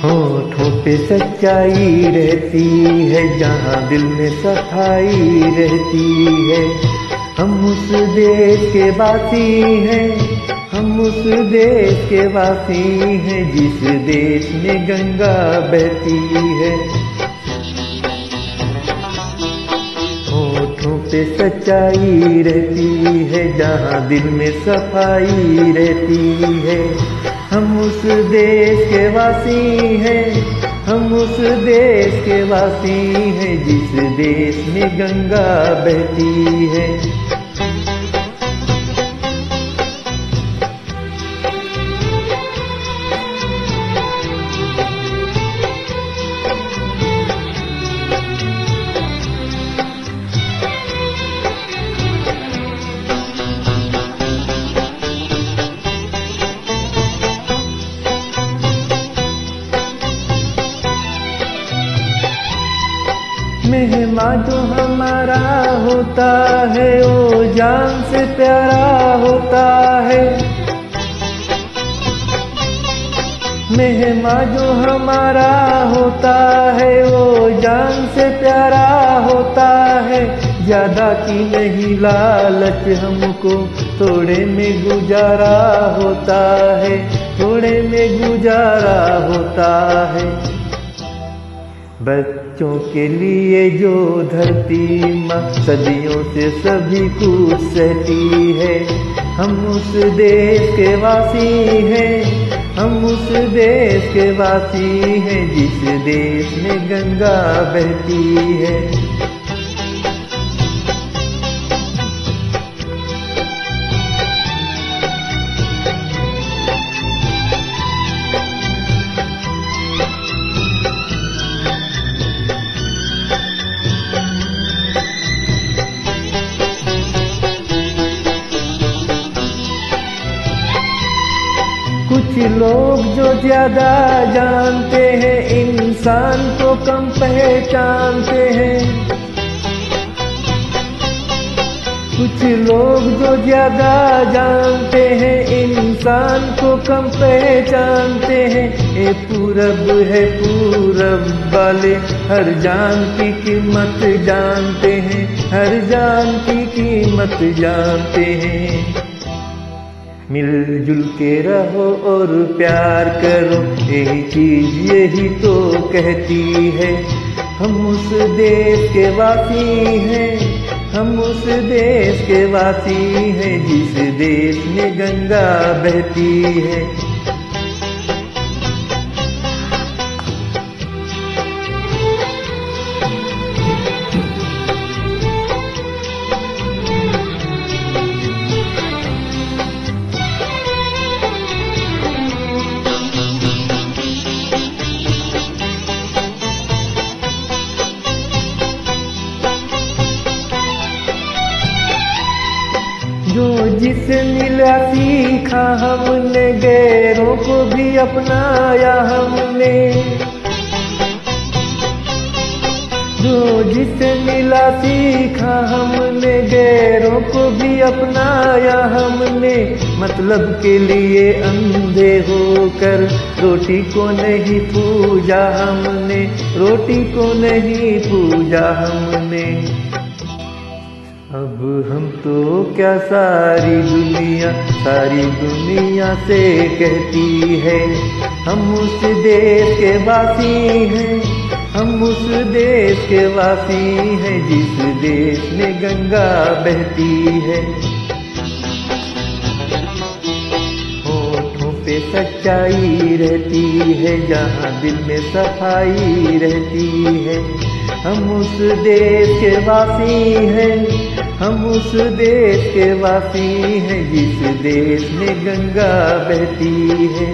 होठों पे सच्चाई रहती है, जहाँ दिल में सफाई रहती है। हम उस देश के वासी हैं, हम उस देश के वासी हैं, जिस देश में गंगा बहती है। होठों पे सच्चाई रहती है, जहाँ दिल में सफाई रहती है। हम उस देश के वासी हैं, हम उस देश के वासी हैं, जिस देश में गंगा बहती है। मेहमान जो हमारा होता है, वो जान से प्यारा होता है। मेहमान जो हमारा होता है, वो जान से प्यारा होता है। ज्यादा की नहीं लालच हमको, थोड़े में गुजारा होता है, थोड़े में गुजारा होता है। बच्चों के लिए जो धरती माँ सदियों से सभी कुछ सहती है। हम उस देश के वासी हैं, हम उस देश के वासी हैं, जिस देश में गंगा बहती है। कुछ लोग जो ज्यादा जानते हैं, इंसान को कम पहचानते हैं। कुछ लोग जो ज्यादा जानते हैं, इंसान को कम पहचानते हैं। ये पूरब है, पूरब वाले हर जान की कीमत जानते हैं, हर जान की कीमत जानते हैं। मिलजुल के रहो और प्यार करो, यही चीज यही तो कहती है। हम उस देश के वासी हैं, हम उस देश के वासी हैं, जिस देश में गंगा बहती है। जो जिसे मिला सीखा हमने, गैरों को भी अपनाया हमने। जो जिसे मिला सीखा हमने, गैरों को भी अपनाया हमने। मतलब के लिए अंधे होकर रोटी को नहीं पूजा हमने, रोटी को नहीं पूजा हमने। अब हम तो क्या सारी दुनिया से कहती है। हम उस देश के वासी हैं, हम उस देश के वासी हैं, जिस देश में गंगा बहती है। होठों पे सच्चाई रहती है, जहाँ दिल में सफाई रहती है। हम उस देश के वासी हैं, हम उस देश के वासी हैं, जिस देश में गंगा बहती है।